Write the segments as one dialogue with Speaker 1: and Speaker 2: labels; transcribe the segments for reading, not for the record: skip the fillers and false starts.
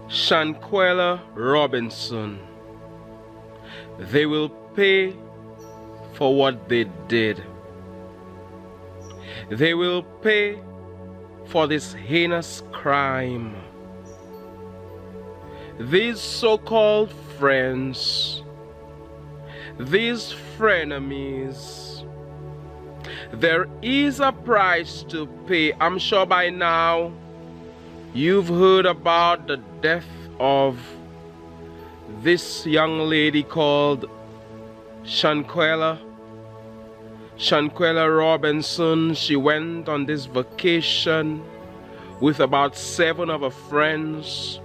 Speaker 1: Shanquella Robinson. They will pay for what they did. They will pay for this heinous crime. These so-called friends, these frenemies, there is a price to pay. I'm sure by now you've heard about the death of this young lady called Shanquella Robinson. She went on this vacation with about 7 of her friends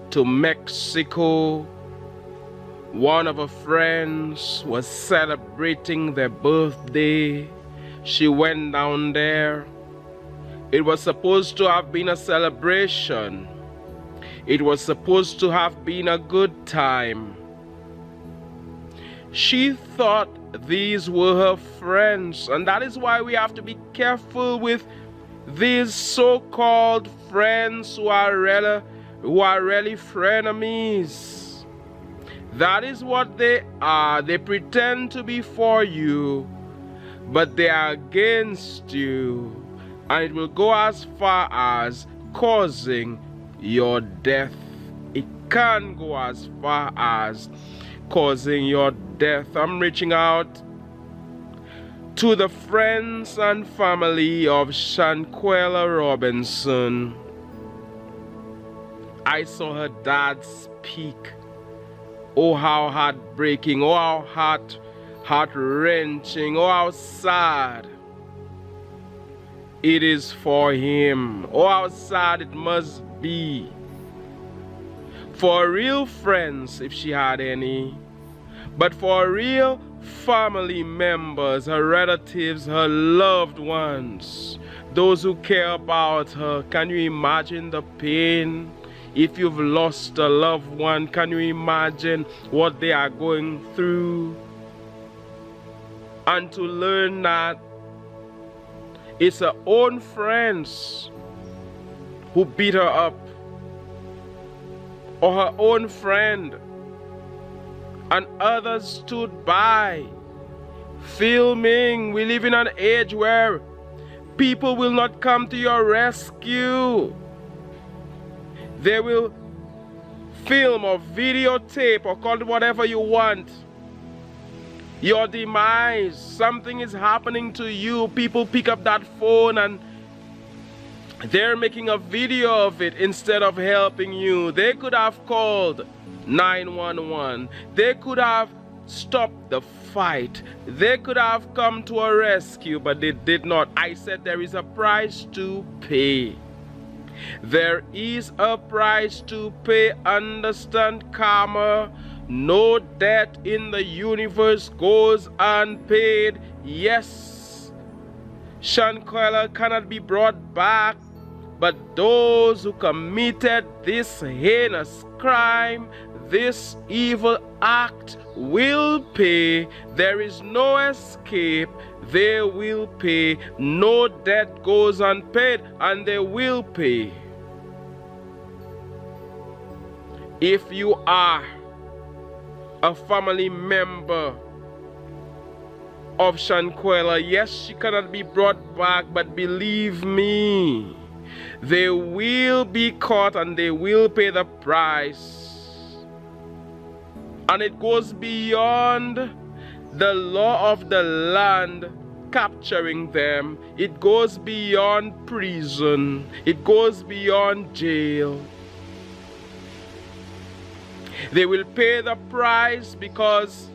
Speaker 1: to Mexico. One of her friends was celebrating their birthday. She went down there. It was supposed to have been a celebration. It was supposed to have been a good time. She thought these were her friends, and that is why we have to be careful with these so-called friends who are really frenemies. That is what they are. They pretend to be for you, but they are against you, and it will go as far as causing your death. It can go as far as causing your death. I'm reaching out to the friends and family of Shanquella Robinson. I saw her dad speak. Oh, how heartbreaking. Oh, how heart-wrenching. Oh, how sad it is for him. Oh, how sad it must be for real friends, if she had any, but for real family members, her relatives, her loved ones, those who care about her. Can you imagine the pain? If you've lost a loved one, can you imagine what they are going through? And to learn that it's her own friends who beat her up, or her own friend, and others stood by filming. We live in an age where people will not come to your rescue. They will film or videotape or call it whatever you want your demise. Something is happening to you. People pick up that phone and they're making a video of it instead of helping you. They could have called 911. They could have stopped the fight. They could have come to a rescue, but they did not. I said there is a price to pay. There is a price to pay. Understand, karma. No debt in the universe goes unpaid. Yes, Shanquella cannot be brought back, but those who committed this heinous crime, this evil act, will pay. There is no escape. They will pay. No debt goes unpaid, and they will pay. If you are a family member of Shanquella, yes, she cannot be brought back, but believe me, they will be caught and they will pay the price. And it goes beyond the law of the land capturing them. It goes beyond prison. It goes beyond jail. They will pay the price because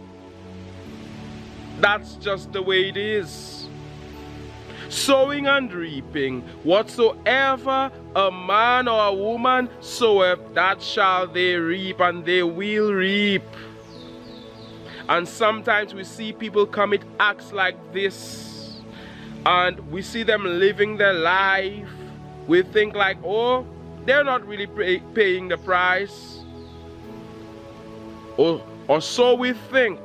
Speaker 1: that's just the way it is. Sowing and reaping, whatsoever a man or a woman soweth, that shall they reap, and they will reap. And sometimes we see people commit acts like this, and we see them living their life. We think like, oh, they're not really paying the price. Or so we think,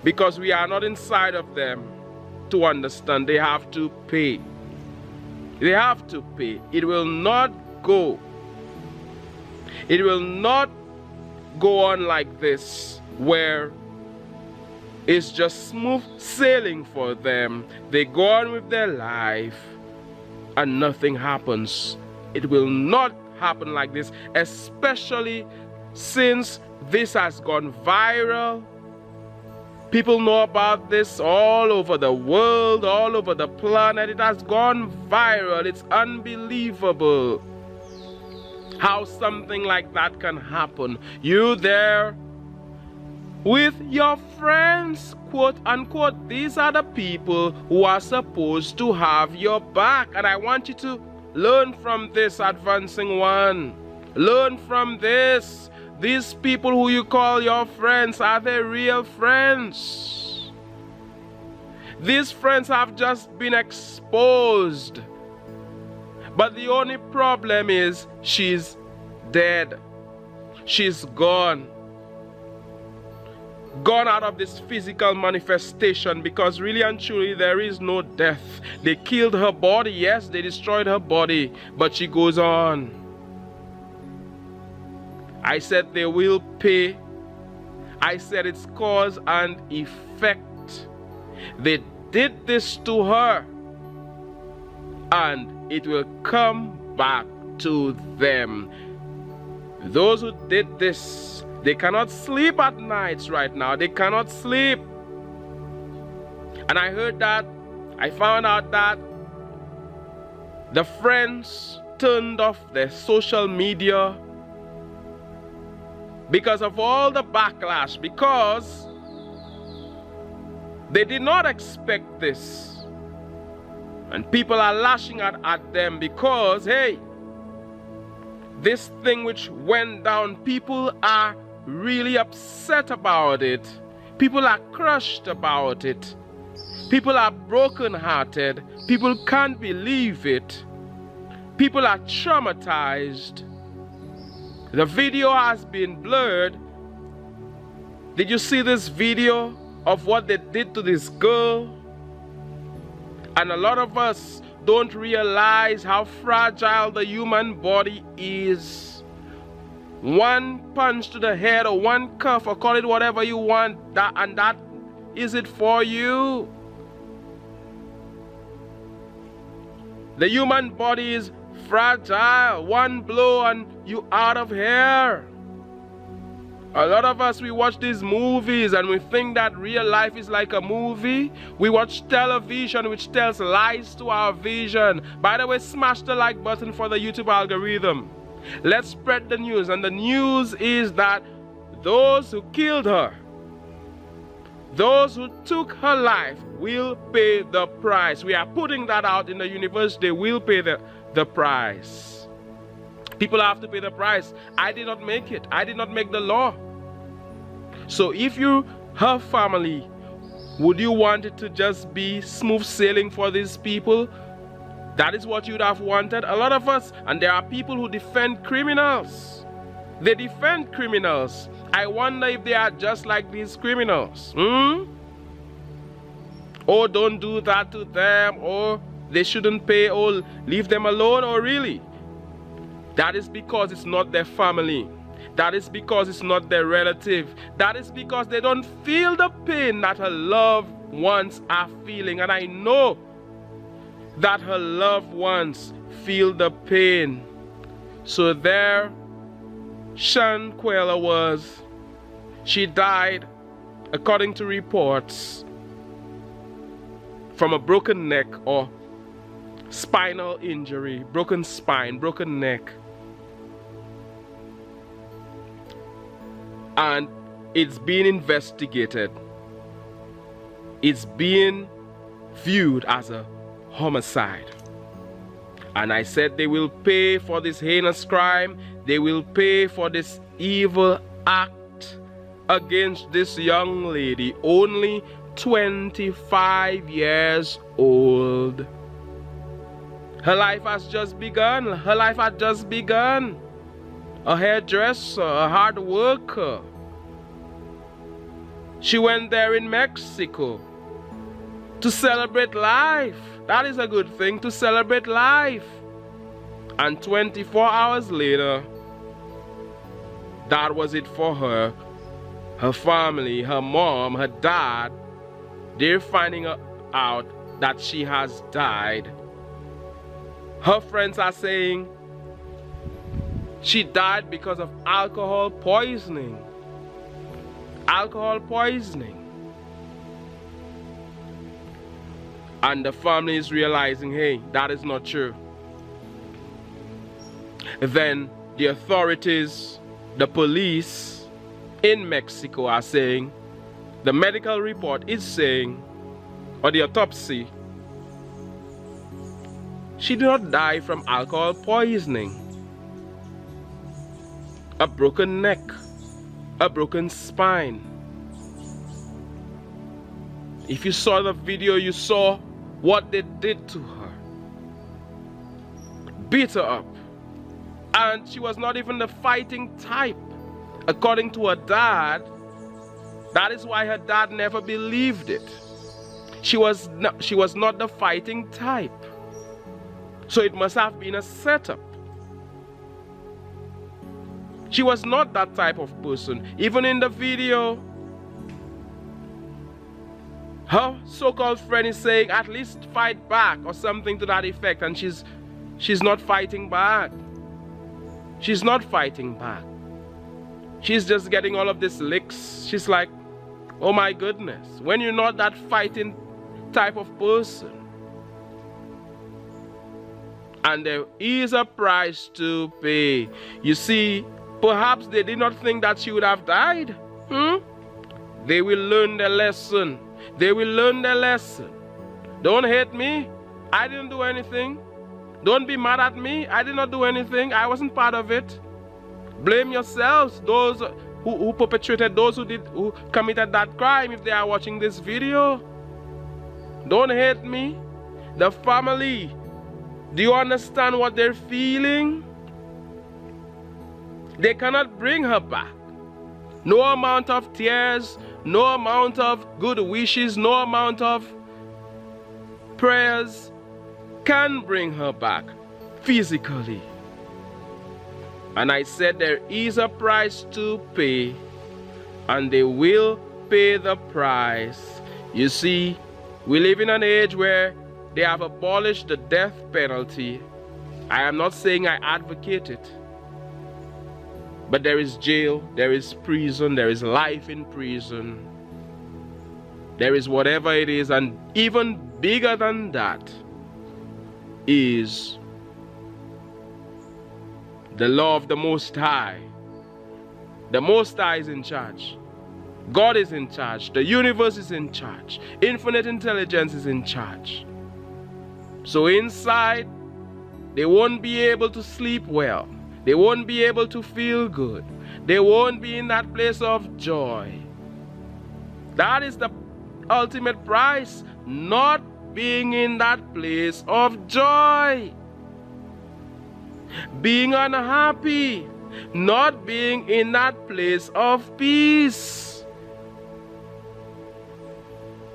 Speaker 1: because we are not inside of them to understand they have to pay. They have to pay. It will not go It will not go on like this, where it's just smooth sailing for them. They go on with their life and nothing happens. It will not happen like this, especially since this has gone viral. People know about this all over the world, all over the planet. It has gone viral. It's unbelievable how something like that can happen. You there with your friends, quote unquote. These are the people who are supposed to have your back. And I want you to learn from this, advancing one. Learn from this. These people who you call your friends, are they real friends? These friends have just been exposed. But the only problem is she's dead. She's gone. Gone out of this physical manifestation, because really and truly there is no death. They killed her body, yes, they destroyed her body, but she goes on. I said they will pay. I said it's cause and effect. They did this to her, and it will come back to them. Those who did this, they cannot sleep at nights right now. They cannot sleep. And I heard that, I found out that the friends turned off their social media because of all the backlash, because they did not expect this. And people are lashing at them because, hey, this thing which went down, people are really upset about it. People are crushed about it. People are broken-hearted. People can't believe it. People are traumatized. The video has been blurred. Did you see this video of what they did to this girl? And a lot of us don't realize how fragile the human body is. One punch to the head, or one cuff, or call it whatever you want, that is it for you. The human body is fragile. One blow and you out of here. A lot of us, we watch these movies and we think that real life is like a movie. We watch television which tells lies to our vision. By the way, smash the like button for the YouTube algorithm. Let's spread the news. And the news is that those who killed her, those who took her life, will pay the price. We are putting that out in the universe. They will pay the price. People have to pay the price. I did not make it. I did not make the law. So if you, her family, would you want it to just be smooth sailing for these people? That is what you'd have wanted. A lot of us, and there are people who defend criminals. They defend criminals. I wonder if they are just like these criminals. Oh, don't do that to them, or they shouldn't pay, or leave them alone, or really? That is because it's not their family. That is because it's not their relative. That is because they don't feel the pain that her loved ones are feeling. And I know that her loved ones feel the pain. So there Shanquella was. She died, according to reports, from a broken neck or spinal injury, broken spine, broken neck. And it's being investigated. It's being viewed as a homicide. And I said they will pay for this heinous crime. They will pay for this evil act against this young lady, only 25 years old. Her life has just begun. Her life had just begun. A hairdresser, a hard worker. She went there in Mexico to celebrate life. That is a good thing, to celebrate life. And 24 hours later, That was it for her. Her family, her mom, her dad, they're finding out that she has died. Her friends are saying she died because of alcohol poisoning. Alcohol poisoning. And the family is realizing, hey, that is not true. Then the authorities, the police in Mexico are saying, the medical report is saying, or the autopsy, she did not die from alcohol poisoning. A broken neck, a broken spine. If you saw the video, you saw what they did to her. Beat her up. And she was not even the fighting type. According to her dad, that is why her dad never believed it. She was not the fighting type. So it must have been a setup. She was not that type of person. Even in the video, her so-called friend is saying, at least fight back or something to that effect, and she's not fighting back. She's not fighting back. She's just getting all of these licks. She's like, oh my goodness, when you're not that fighting type of person. And there is a price to pay. You see, perhaps they did not think that she would have died. They will learn their lesson. They will learn their lesson. Don't hate me. I didn't do anything. Don't be mad at me. I did not do anything. I wasn't part of it. Blame yourselves, those who perpetrated, those who committed that crime, if they are watching this video. Don't hate me. The family, do you understand what they're feeling? They cannot bring her back. No amount of tears, no amount of good wishes, no amount of prayers can bring her back physically. And I said there is a price to pay, and they will pay the price. You see, we live in an age where they have abolished the death penalty. I am not saying I advocate it, but there is jail, there is prison, there is life in prison. There is whatever it is, and even bigger than that is the law of the Most High. The Most High is in charge. God is in charge. The universe is in charge. Infinite intelligence is in charge. So inside, they won't be able to sleep well. They won't be able to feel good. They won't be in that place of joy. That is the ultimate price, not being in that place of joy. Being unhappy, not being in that place of peace.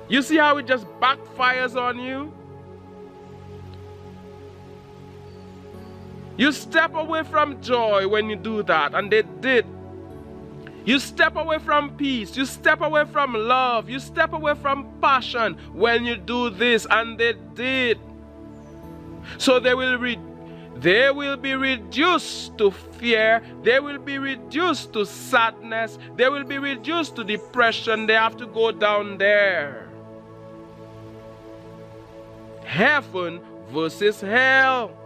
Speaker 1: You see how it just backfires on you? You step away from joy when you do that, and they did. You step away from peace, you step away from love, you step away from passion when you do this, and they did. So they will be reduced to fear, they will be reduced to sadness, they will be reduced to depression. They have to go down there. Heaven versus hell.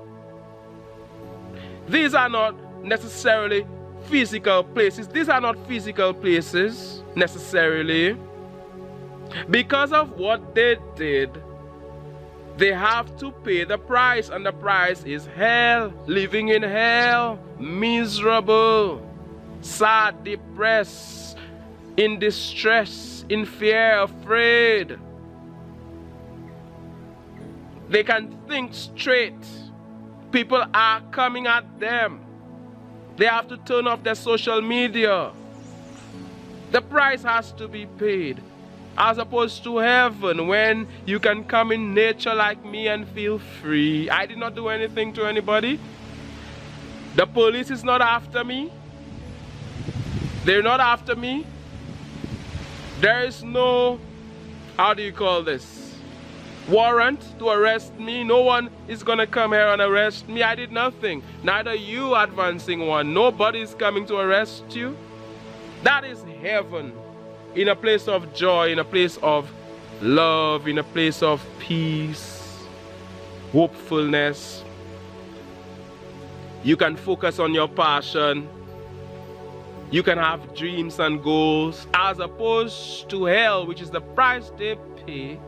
Speaker 1: These are not necessarily physical places. These are not physical places necessarily. Because of what they did, they have to pay the price, and the price is hell. Living in hell, miserable, sad, depressed, in distress, in fear, afraid. They can think straight. People are coming at them. They have to turn off their social media. The price has to be paid. As opposed to heaven, when you can come in nature like me and feel free. I did not do anything to anybody. The police is not after me. They're not after me. There is no, how do you call this, warrant to arrest me. No one is gonna come here and arrest me. I did nothing. Neither you advancing one. Nobody's coming to arrest you. That is heaven. In a place of joy, in a place of love, in a place of peace, hopefulness. You can focus on your passion. You can have dreams and goals, as opposed to hell, which is the price they pay.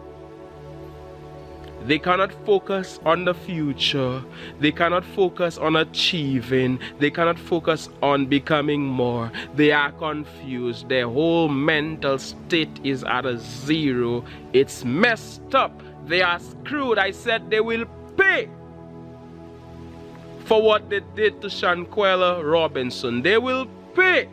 Speaker 1: They cannot focus on the future. They cannot focus on achieving. They cannot focus on becoming more. They are confused. Their whole mental state is at a zero. It's messed up. They are screwed. I said they will pay for what they did to Shanquella Robinson. They will pay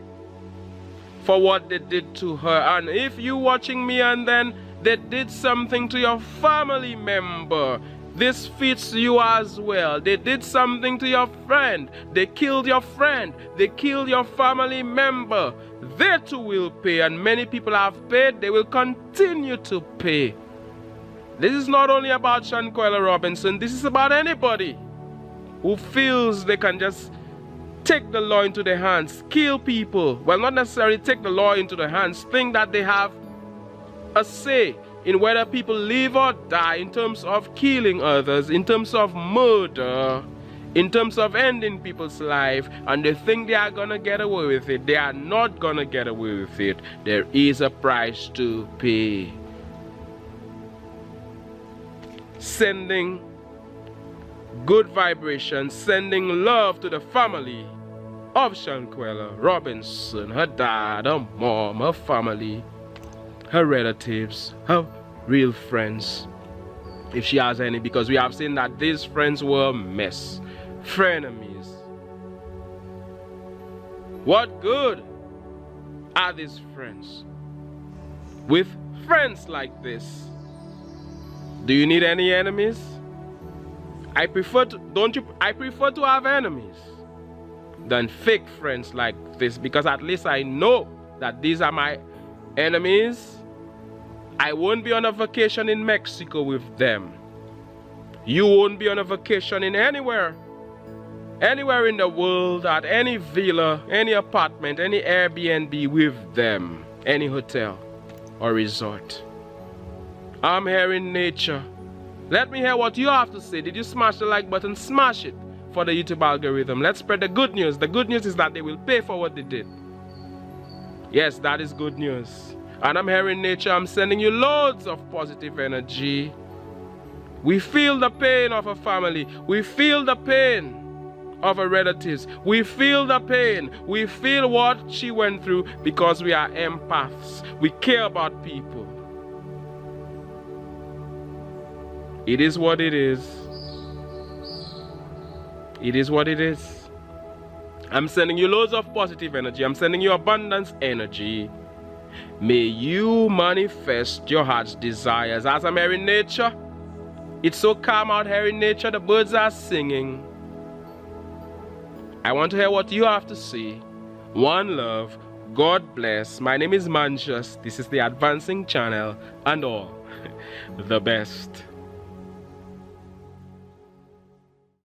Speaker 1: for what they did to her. And if you watching me and then they did something to your family member, this fits you as well. They did something to your friend. They killed your friend. They killed your family member. They too will pay, and many people have paid. They will continue to pay. This is not only about Shanquella Robinson. This is about anybody who feels they can just take the law into their hands, kill people. Well, not necessarily take the law into their hands. Think that they have a say in whether people live or die, in terms of killing others, in terms of murder, in terms of ending people's life, and they think they are gonna get away with it. They are not gonna get away with it. There is a price to pay. Sending good vibrations, sending love to the family of Shanquella Robinson, her dad, her mom, her family, her relatives, her real friends, if she has any, because we have seen that these friends were a mess, frenemies. What good are these friends with friends like this? Do you need any enemies? I prefer to have enemies than fake friends like this, because at least I know that these are my enemies. I won't be on a vacation in Mexico with them. You won't be on a vacation in anywhere in the world, at any villa, any apartment, any Airbnb with them, any hotel or resort. I'm here in nature. Let me hear what you have to say. Did you smash the like button? Smash it for the YouTube algorithm. Let's spread the good news. The good news is that they will pay for what they did. Yes, that is good news. And I'm here in nature. I'm sending you loads of positive energy. We feel the pain of a family. We feel the pain of our relatives. We feel the pain. We feel what she went through, because we are empaths. We care about people. It is what it is. It is what it is. I'm sending you loads of positive energy. I'm sending you abundance energy. May you manifest your heart's desires. As I'm here in nature, it's so calm out here in nature. The birds are singing. I want to hear what you have to say. One love. God bless. My name is Manchus. This is the Advancing Channel, and all the best.